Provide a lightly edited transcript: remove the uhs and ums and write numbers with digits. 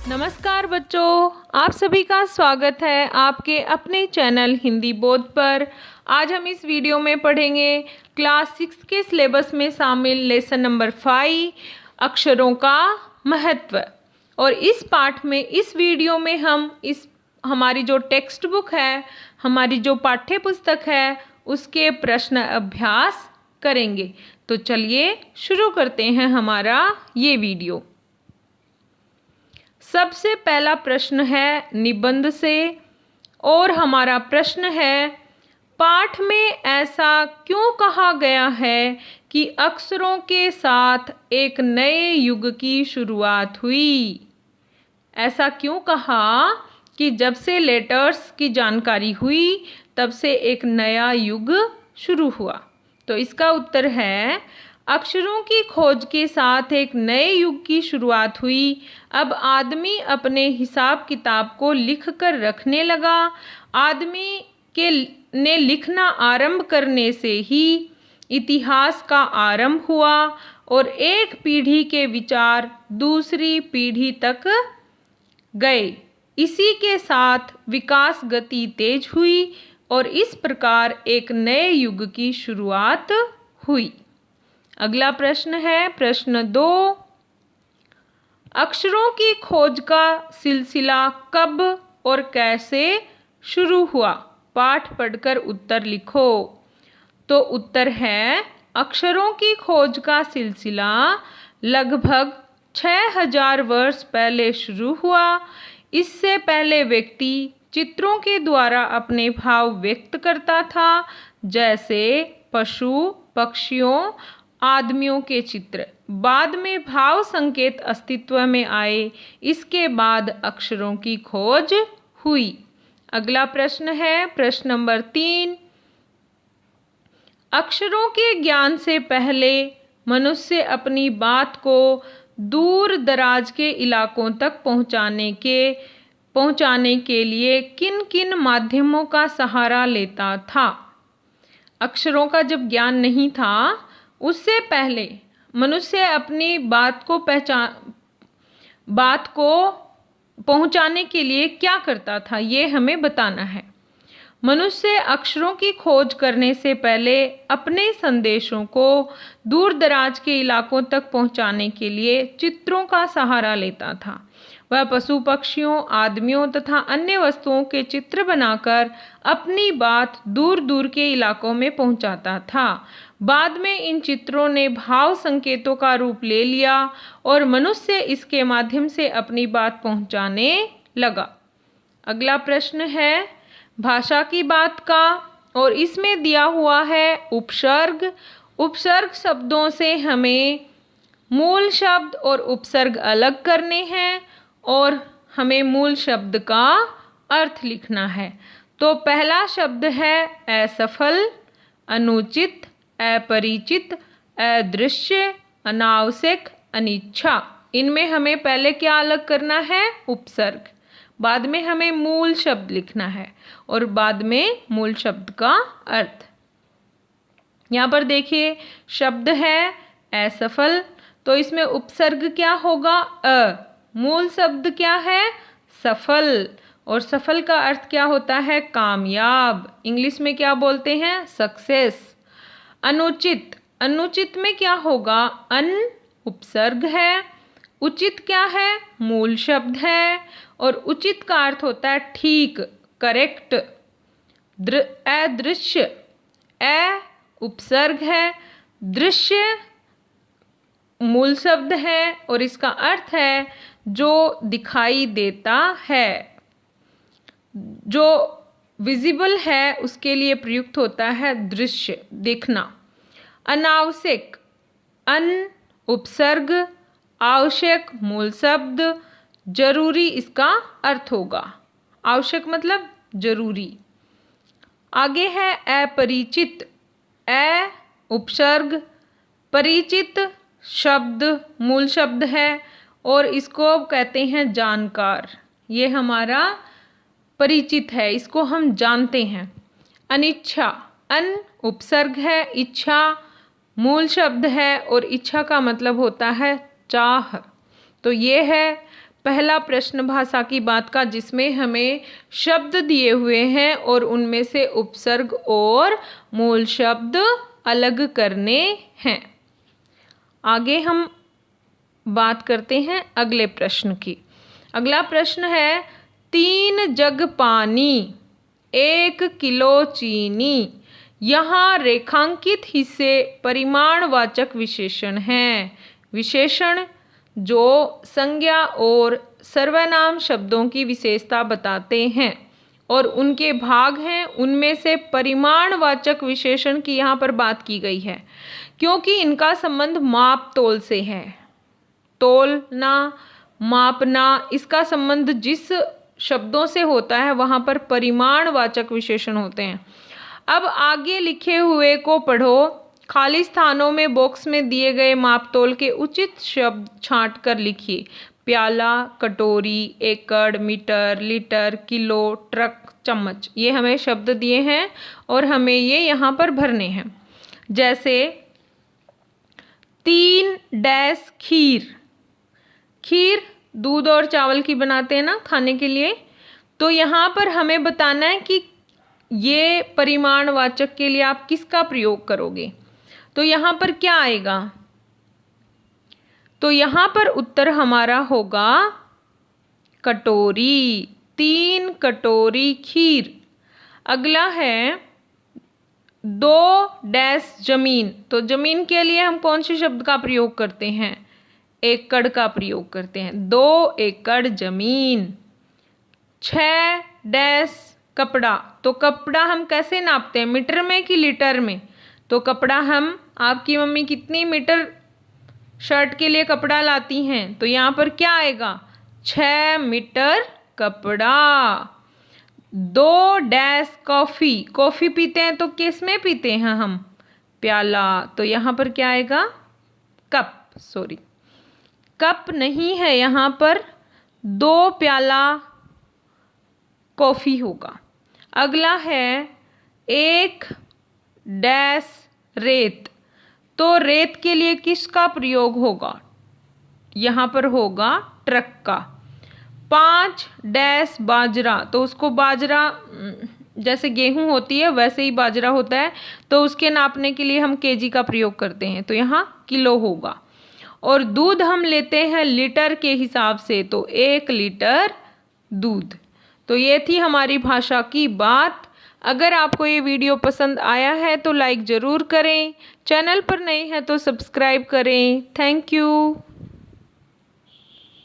नमस्कार बच्चों, आप सभी का स्वागत है आपके अपने चैनल हिंदी बोध पर। आज हम इस वीडियो में पढ़ेंगे क्लास 6 के सिलेबस में शामिल लेसन नंबर 5 अक्षरों का महत्व। और इस पाठ में इस वीडियो में हम हमारी जो टेक्स्ट बुक है, हमारी जो पाठ्य पुस्तक है, उसके प्रश्न अभ्यास करेंगे। तो चलिए शुरू करते हैं हमारा ये वीडियो। सबसे पहला प्रश्न है निबंध से और हमारा प्रश्न है, पाठ में ऐसा क्यों कहा गया है कि अक्षरों के साथ एक नए युग की शुरुआत हुई। ऐसा क्यों कहा कि जब से लेटर्स की जानकारी हुई तब से एक नया युग शुरू हुआ। तो इसका उत्तर है, अक्षरों की खोज के साथ एक नए युग की शुरुआत हुई। अब आदमी अपने हिसाब किताब को लिख कर रखने लगा। आदमी ने लिखना आरंभ करने से ही इतिहास का आरंभ हुआ और एक पीढ़ी के विचार दूसरी पीढ़ी तक गए। इसी के साथ विकास गति तेज हुई और इस प्रकार एक नए युग की शुरुआत हुई। अगला प्रश्न है प्रश्न 2, अक्षरों की खोज का सिलसिला कब और कैसे शुरू हुआ। पाठ पढ़कर उत्तर लिखो। तो उत्तर है, अक्षरों की खोज का सिलसिला लगभग 6000 वर्ष पहले शुरू हुआ। इससे पहले व्यक्ति चित्रों के द्वारा अपने भाव व्यक्त करता था, जैसे पशु पक्षियों आदमियों के चित्र। बाद में भाव संकेत अस्तित्व में आए। इसके बाद अक्षरों की खोज हुई। अगला प्रश्न है प्रश्न नंबर 3, अक्षरों के ज्ञान से पहले मनुष्य अपनी बात को दूर दराज के इलाकों तक पहुंचाने के लिए किन किन माध्यमों का सहारा लेता था। अक्षरों का जब ज्ञान नहीं था, उससे पहले मनुष्य अपनी बात को पहुंचाने के लिए क्या करता था, ये हमें बताना है। मनुष्य अक्षरों की खोज करने से पहले अपने संदेशों को दूर दराज के इलाकों तक पहुंचाने के लिए चित्रों का सहारा लेता था। वह पशु पक्षियों आदमियों तथा अन्य वस्तुओं के चित्र बनाकर अपनी बात दूर दूर के इलाकों में पहुंचाता था। बाद में इन चित्रों ने भाव संकेतों का रूप ले लिया और मनुष्य इसके माध्यम से अपनी बात पहुंचाने लगा। अगला प्रश्न है भाषा की बात का और इसमें दिया हुआ है उपसर्ग। उपसर्ग शब्दों से हमें मूल शब्द और उपसर्ग अलग करने हैं और हमें मूल शब्द का अर्थ लिखना है। तो पहला शब्द है असफल, अनुचित, अपरिचित, अदृश्य, अनावश्यक, अनिच्छा। इनमें हमें पहले क्या अलग करना है, उपसर्ग। बाद में हमें मूल शब्द लिखना है और बाद में मूल शब्द का अर्थ। यहाँ पर देखिए शब्द है असफल, तो इसमें उपसर्ग क्या होगा, अ। मूल शब्द क्या है, सफल, और सफल का अर्थ क्या होता है, कामयाब। इंग्लिश में क्या बोलते हैं, सक्सेस। अनुचित, अनुचित में क्या होगा, अन उपसर्ग है। उचित क्या है, मूल शब्द है और उचित का अर्थ होता है ठीक, करेक्ट। अदृश्य, अ उपसर्ग है, दृश्य मूल शब्द है और इसका अर्थ है जो दिखाई देता है, जो विजिबल है उसके लिए प्रयुक्त होता है दृश्य, देखना। अनावश्यक, अन उपसर्ग, आवश्यक मूल शब्द, जरूरी इसका अर्थ होगा। आवश्यक मतलब जरूरी। आगे है अपरिचित, अ उपसर्ग, परिचित शब्द मूल शब्द है और इसको कहते हैं जानकार। ये हमारा परिचित है, इसको हम जानते हैं। अनिच्छा, अन उपसर्ग है, इच्छा मूल शब्द है और इच्छा का मतलब होता है चाह। तो ये है पहला प्रश्न भाषा की बात का, जिसमें हमें शब्द दिए हुए हैं और उनमें से उपसर्ग और मूल शब्द अलग करने हैं। आगे हम बात करते हैं अगले प्रश्न की। अगला प्रश्न है 3 जग पानी 1 किलो चीनी। यहाँ रेखांकित हिस्से परिमाणवाचक विशेषण हैं। विशेषण जो संज्ञा और सर्वनाम शब्दों की विशेषता बताते हैं और उनके भाग हैं, उनमें से परिमाणवाचक विशेषण की यहाँ पर बात की गई है, क्योंकि इनका संबंध माप तोल से है। तोलना, मापना, इसका संबंध जिस शब्दों से होता है वहाँ पर परिमाणवाचक विशेषण होते हैं। अब आगे लिखे हुए को पढ़ो। खाली स्थानों में बॉक्स में दिए गए मापतोल के उचित शब्द छांट कर लिखिए। प्याला, कटोरी, एकड़, मीटर, लीटर, किलो, ट्रक, चम्मच। ये हमें शब्द दिए हैं और हमें ये यहाँ पर भरने हैं। जैसे 3 डैश खीर। खीर दूध और चावल की बनाते हैं ना खाने के लिए। तो यहाँ पर हमें बताना है कि ये परिमाणवाचक के लिए आप किसका प्रयोग करोगे। तो यहाँ पर क्या आएगा? तो यहाँ पर उत्तर हमारा होगा कटोरी। 3 कटोरी खीर। अगला है 2 डैश जमीन। तो जमीन के लिए हम कौन से शब्द का प्रयोग करते हैं? एकड़ का प्रयोग करते हैं। 2 एकड़ जमीन। 6 डैश कपड़ा। तो कपड़ा हम कैसे नापते हैं? मीटर में कि लीटर में? तो कपड़ा हम, आपकी मम्मी कितनी मीटर शर्ट के लिए कपड़ा लाती हैं? तो यहाँ पर क्या आएगा? 6 मीटर कपड़ा। 2 डैश कॉफ़ी। कॉफ़ी पीते हैं तो किस में पीते हैं हम? प्याला। तो यहाँ पर क्या आएगा? कप। सॉरी, कप नहीं है यहाँ पर, 2 प्याला कॉफ़ी होगा। अगला है 1 डैश रेत। तो रेत के लिए किसका प्रयोग होगा? यहाँ पर होगा ट्रक का। 5 डैश बाजरा। तो उसको बाजरा, जैसे गेहूं होती है वैसे ही बाजरा होता है, तो उसके नापने के लिए हम केजी का प्रयोग करते हैं, तो यहाँ किलो होगा। और दूध हम लेते हैं लीटर के हिसाब से, तो 1 लीटर दूध। तो ये थी हमारी भाषा की बात। अगर आपको ये वीडियो पसंद आया है तो लाइक ज़रूर करें। चैनल पर नए हैं तो सब्सक्राइब करें। Thank you.